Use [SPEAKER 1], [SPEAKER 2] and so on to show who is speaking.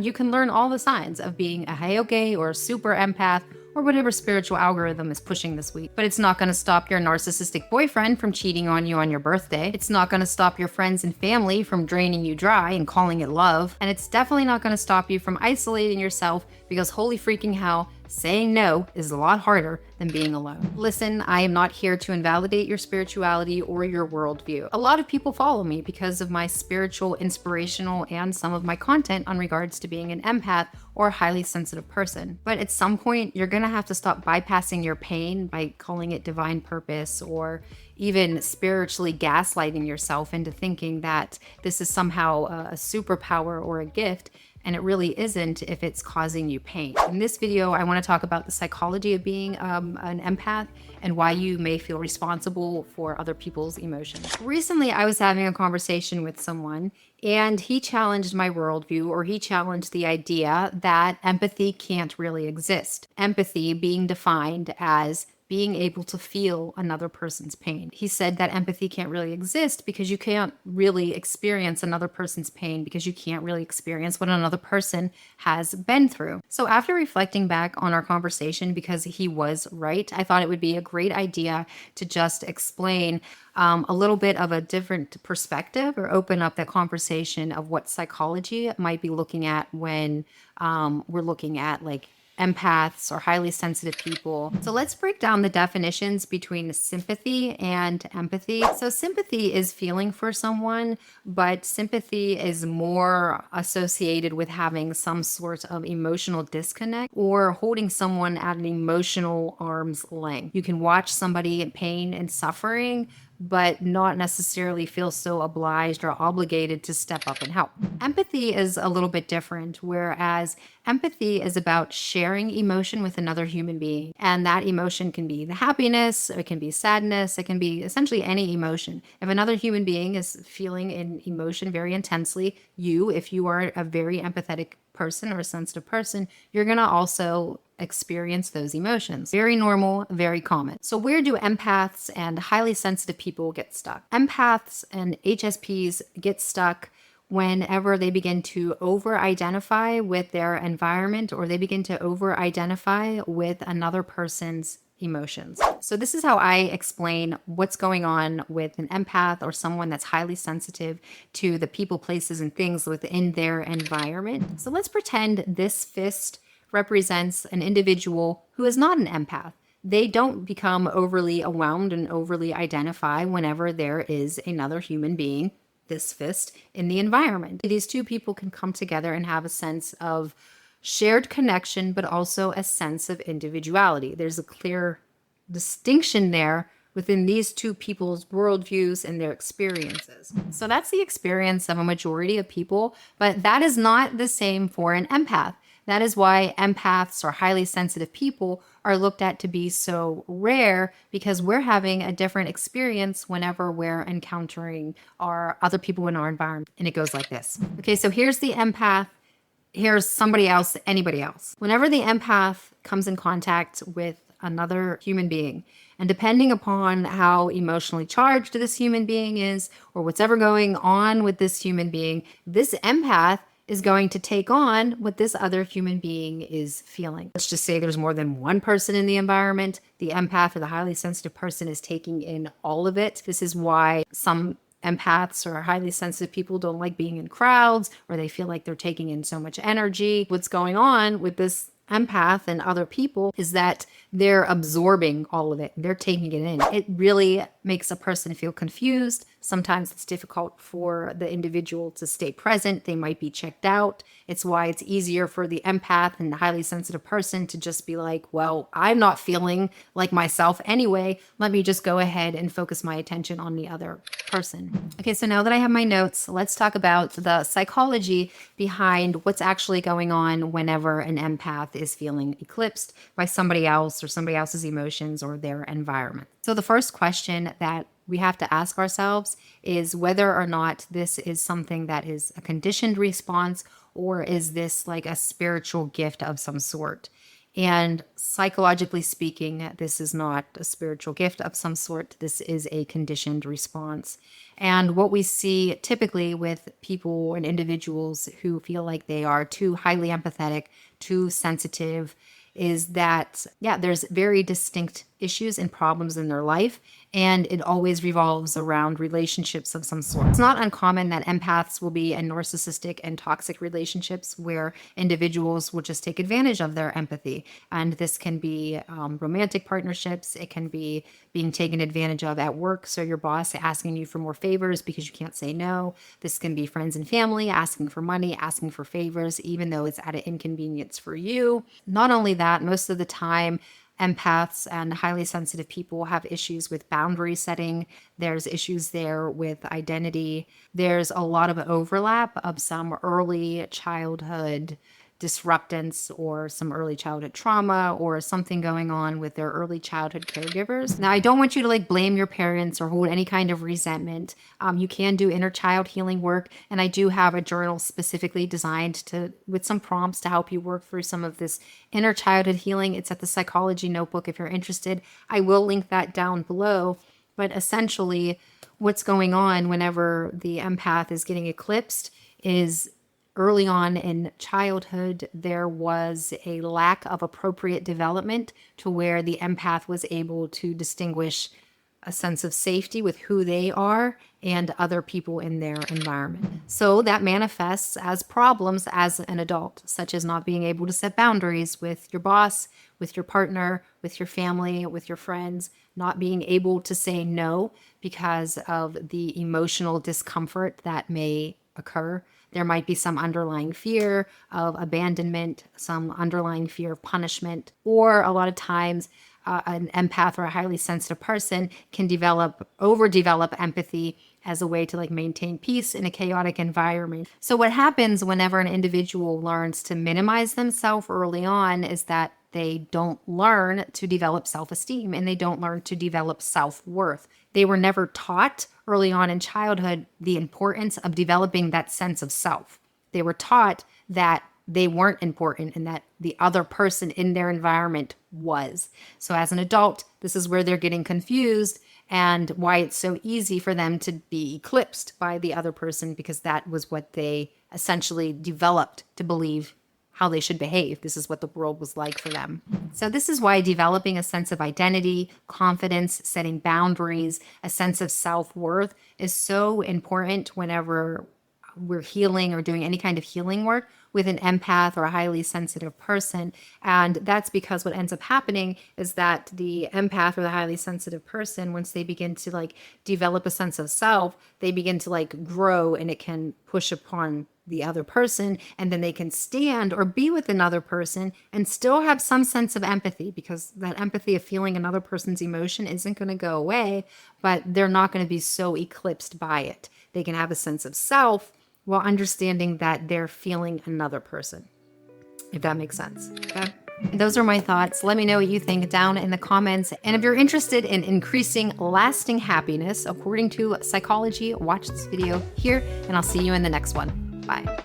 [SPEAKER 1] You can learn all the signs of being a Heyoge or a super empath or whatever spiritual algorithm is pushing this week. But it's not going to stop your narcissistic boyfriend from cheating on you on your birthday. It's not going to stop your friends and family from draining you dry and calling it love. And it's definitely not going to stop you from isolating yourself because holy freaking hell, saying no is a lot harder than being alone. Listen, I am not here to invalidate your spirituality or your worldview. A lot of people follow me because of my spiritual, inspirational, and some of my content on regards to being an empath or a highly sensitive person. But at some point, you're gonna have to stop bypassing your pain by calling it divine purpose or even spiritually gaslighting yourself into thinking that this is somehow a superpower or a gift. And it really isn't if it's causing you pain. In this video, I want to talk about the psychology of being an empath and why you may feel responsible for other people's emotions. Recently, I was having a conversation with someone and he challenged my worldview, or he challenged the idea that empathy can't really exist. Empathy being defined as being able to feel another person's pain. He said that empathy can't really exist because you can't really experience another person's pain because you can't really experience what another person has been through. So after reflecting back on our conversation, because he was right, I thought it would be a great idea to just explain a little bit of a different perspective or open up that conversation of what psychology might be looking at when we're looking at like empaths or highly sensitive people. So let's break down the definitions between sympathy and empathy. So sympathy is feeling for someone, but sympathy is more associated with having some sort of emotional disconnect or holding someone at an emotional arm's length. You can watch somebody in pain and suffering, but not necessarily feel so obliged or obligated to step up and help. Empathy is a little bit different, whereas empathy is about sharing emotion with another human being. And that emotion can be the happiness, it can be sadness, it can be essentially any emotion. If another human being is feeling an emotion very intensely, if you are a very empathetic person or a sensitive person, you're going to also experience those emotions. Very normal, very common. So where do empaths and highly sensitive people get stuck? Empaths and HSPs get stuck whenever they begin to over-identify with their environment or they begin to over-identify with another person's emotions. So this is how I explain what's going on with an empath or someone that's highly sensitive to the people, places, and things within their environment. So let's pretend this fist represents an individual who is not an empath. They don't become overly overwhelmed and overly identify whenever there is another human being, this fist, in the environment. These two people can come together and have a sense of shared connection, but also a sense of individuality. There's a clear distinction there within these two people's worldviews and their experiences. So that's the experience of a majority of people, but that is not the same for an empath. That is why empaths or highly sensitive people are looked at to be so rare, because we're having a different experience whenever we're encountering our other people in our environment. And it goes like this. Okay, so here's the empath. Here's somebody else, anybody else. Whenever the empath comes in contact with another human being, and depending upon how emotionally charged this human being is, or what's ever going on with this human being, this empath is going to take on what this other human being is feeling. Let's just say there's more than one person in the environment. The empath or the highly sensitive person is taking in all of it. This is why some empaths or highly sensitive people don't like being in crowds, or they feel like they're taking in so much energy. What's going on with this empath and other people is that they're absorbing all of it. They're taking it in. It really makes a person feel confused. Sometimes it's difficult for the individual to stay present. They might be checked out. It's why it's easier for the empath and the highly sensitive person to just be like, well, I'm not feeling like myself anyway. Let me just go ahead and focus my attention on the other person. Okay, so now that I have my notes, let's talk about the psychology behind what's actually going on whenever an empath is feeling eclipsed by somebody else or somebody else's emotions or their environment. So the first question that we have to ask ourselves is whether or not this is something that is a conditioned response, or is this like a spiritual gift of some sort? And psychologically speaking, this is not a spiritual gift of some sort. This is a conditioned response. And what we see typically with people and individuals who feel like they are too highly empathetic, too sensitive, is that, yeah, there's very distinct issues and problems in their life, and it always revolves around relationships of some sort. It's not uncommon that empaths will be in narcissistic and toxic relationships where individuals will just take advantage of their empathy. And this can be romantic partnerships. It can be being taken advantage of at work. So your boss asking you for more favors because you can't say no. This can be friends and family asking for money, asking for favors, even though it's at an inconvenience for you. Not only that, most of the time, empaths and highly sensitive people have issues with boundary setting. There's issues there with identity. There's a lot of overlap of some early childhood disruptance or some early childhood trauma or something going on with their early childhood caregivers. Now, I don't want you to blame your parents or hold any kind of resentment. You can do inner child healing work, and I do have a journal specifically designed with some prompts to help you work through some of this inner childhood healing. It's at the Psychology Notebook if you're interested. I will link that down below. But essentially, what's going on whenever the empath is getting eclipsed is early on in childhood, there was a lack of appropriate development to where the empath was able to distinguish a sense of safety with who they are and other people in their environment. So that manifests as problems as an adult, such as not being able to set boundaries with your boss, with your partner, with your family, with your friends, not being able to say no because of the emotional discomfort that may occur. There might be some underlying fear of abandonment, some underlying fear of punishment, or a lot of times an empath or a highly sensitive person can overdevelop empathy as a way to maintain peace in a chaotic environment. So what happens whenever an individual learns to minimize themselves early on is that they don't learn to develop self-esteem and they don't learn to develop self-worth. They were never taught early on in childhood the importance of developing that sense of self. They were taught that they weren't important and that the other person in their environment was. So as an adult, this is where they're getting confused and why it's so easy for them to be eclipsed by the other person, because that was what they essentially developed to believe how they should behave. This is what the world was like for them. So this is why developing a sense of identity, confidence, setting boundaries, a sense of self-worth is so important whenever we're healing or doing any kind of healing work with an empath or a highly sensitive person. And that's because what ends up happening is that the empath or the highly sensitive person, once they begin to develop a sense of self, they begin to grow, and it can push upon the other person, and then they can stand or be with another person and still have some sense of empathy, because that empathy of feeling another person's emotion isn't going to go away, but they're not going to be so eclipsed by it. They can have a sense of self while understanding that they're feeling another person, if that makes sense. Okay. Those are my thoughts. Let me know what you think down in the comments. And if you're interested in increasing lasting happiness, according to psychology, watch this video here, and I'll see you in the next one. Bye.